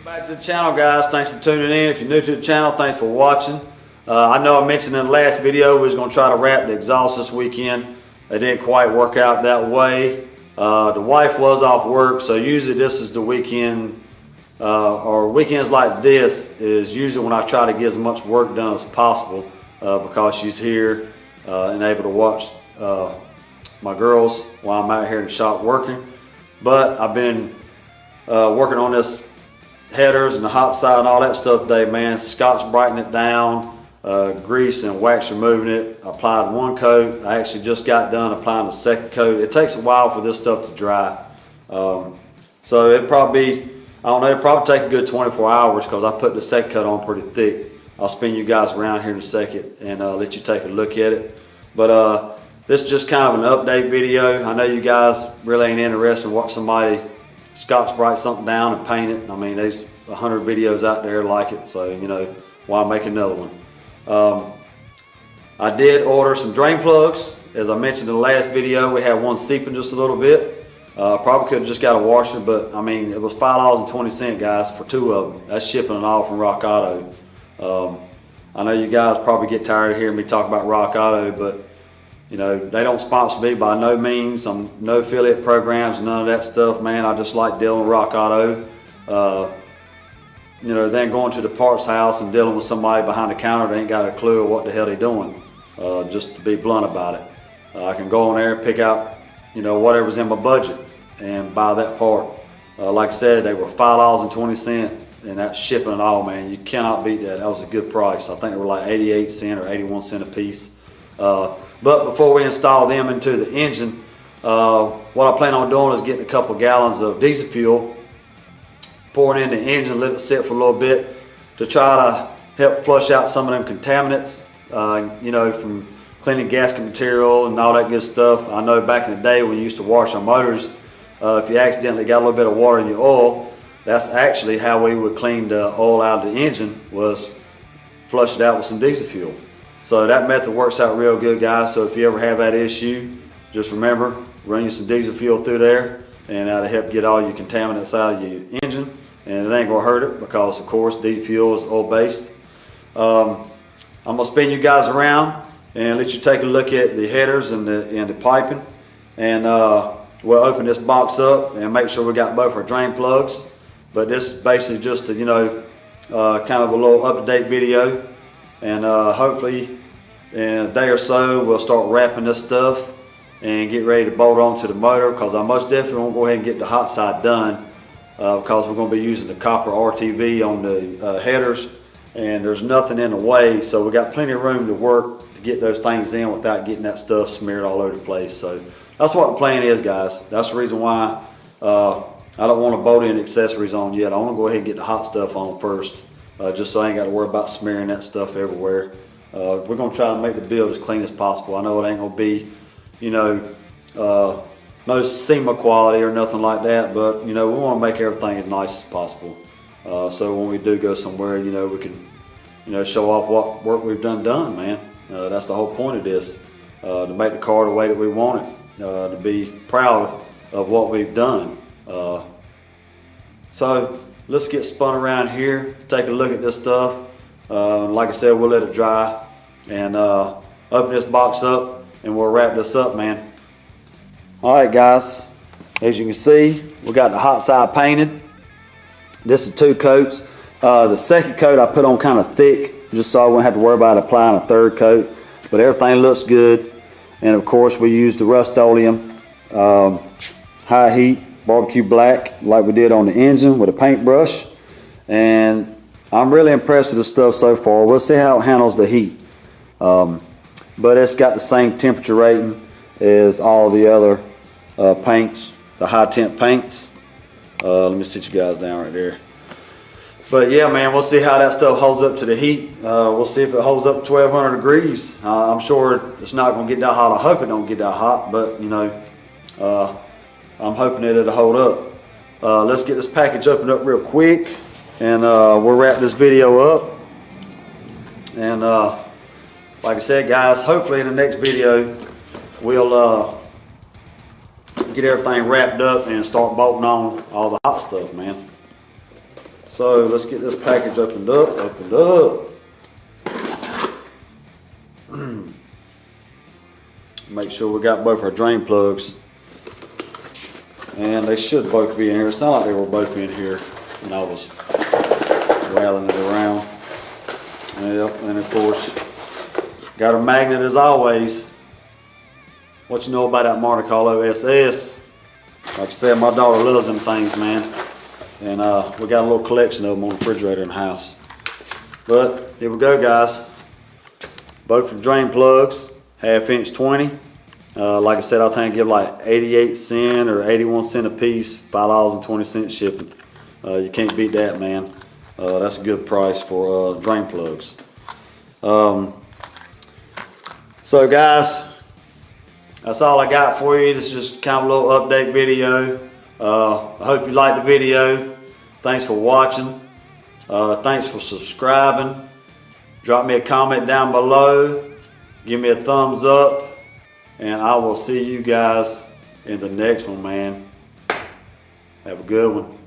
Back to the channel, guys. Thanks for tuning in. If you're new to the channel, thanks for watching. I know I mentioned in the last video we was going to try to wrap the exhaust this weekend. It didn't quite work out that way. The wife was off work, so usually this is the weekend, or weekends like this is usually when I try to get as much work done as possible because she's here and able to watch my girls while I'm out here in the shop working. But I've been working on this headers and the hot side and all that stuff today, man. Scotch brightening it down, grease and wax removing it. I applied one coat. I actually just got done applying the second coat. It takes a while for this stuff to dry. So it'd probably be, I don't know, it'd probably take a good 24 hours because I put the second coat on pretty thick. I'll spin you guys around here in a second and let you take a look at it. But this is just kind of an update video. I know you guys really ain't interested in watching somebody Scotch Brite something down and paint it. I mean, there's 100 videos out there like it, so you know, why make another one? I did order some drain plugs. As I mentioned in the last video, we had one seeping just a little bit. Probably could have just got a washer, but I mean, it was $5.20, guys, for two of them. That's shipping and all from Rock Auto. I know you guys probably get tired of hearing me talk about Rock Auto, but you know, they don't sponsor me by no means. I'm no affiliate programs, none of that stuff, man. I just like dealing with Rock Auto. You know, then going to the parts house and dealing with somebody behind the counter that ain't got a clue of what the hell they're doing, just to be blunt about it. I can go on there and pick out, you know, whatever's in my budget and buy that part. Like I said, they were $5.20 and that's shipping and all, man. You cannot beat that. That was a good price. I think they were like 88 cents or 81 cents a piece. But before we install them into the engine, what I plan on doing is getting a couple gallons of diesel fuel, pouring in the engine, let it sit for a little bit to try to help flush out some of them contaminants, you know, from cleaning gasket material and all that good stuff. I know back in the day when you used to wash our motors, if you accidentally got a little bit of water in your oil, that's actually how we would clean the oil out of the engine, was flush it out with some diesel fuel. So that method works out real good, guys. So if you ever have that issue, just remember, run you some diesel fuel through there and that'll help get all your contaminants out of your engine, and it ain't gonna hurt it because of course diesel fuel is oil based. I'm gonna spin you guys around and let you take a look at the headers and the piping, and we'll open this box up and make sure we got both our drain plugs. But this is basically just a, you know, kind of a little up-to-date video, and hopefully in a day or so we'll start wrapping this stuff and get ready to bolt onto the motor, because I most definitely won't go ahead and get the hot side done because we're going to be using the copper RTV on the headers, and there's nothing in the way, so we got plenty of room to work to get those things in without getting that stuff smeared all over the place. So that's what the plan is, guys. That's the reason why I don't want to bolt in accessories on yet. I want to go ahead and get the hot stuff on first, just so I ain't got to worry about smearing that stuff everywhere. We're going to try to make the build as clean as possible. I know it ain't going to be, you know, no SEMA quality or nothing like that, but you know, we want to make everything as nice as possible. So when we do go somewhere, you know, we can, you know, show off what work we've done, man. That's the whole point of this, to make the car the way that we want it, to be proud of what we've done. So let's get spun around here, take a look at this stuff. Like I said, we'll let it dry and open this box up and we'll wrap this up, man. All right, guys, as you can see, we got the hot side painted. This is two coats. The second coat I put on kind of thick, just so I wouldn't have to worry about applying a third coat, but everything looks good. And of course we used the Rust-Oleum high heat barbecue black like we did on the engine with a paintbrush, and I'm really impressed with this stuff so far. We'll see how it handles the heat, but it's got the same temperature rating as all the other paints, the high temp paints. Let me sit you guys down right there. But yeah, man, we'll see how that stuff holds up to the heat. We'll see if it holds up to 1200 degrees. I'm sure it's not going to get that hot. I hope it don't get that hot, but you know, I'm hoping that it'll hold up. Let's get this package opened up real quick, and we'll wrap this video up. And like I said, guys, hopefully in the next video we'll get everything wrapped up and start bolting on all the hot stuff, man. So let's get this package opened up. Make sure we got both our drain plugs. And they should both be in here. It sounded like they were both in here when I was rattling it around. Yep, and of course, got a magnet as always. What you know about that Monte Carlo SS? Like I said, my daughter loves them things, man. And we got a little collection of them on the refrigerator in the house. But here we go, guys. Both are drain plugs, 1/2 inch 20. Like I said, I think I give like 88 cents or 81 cents a piece, $5.20 shipping. You can't beat that, man. That's a good price for drain plugs. So guys, that's all I got for you. This is just kind of a little update video. I hope you liked the video. Thanks for watching. Thanks for subscribing. Drop me a comment down below. Give me a thumbs up. And I will see you guys in the next one, man. Have a good one.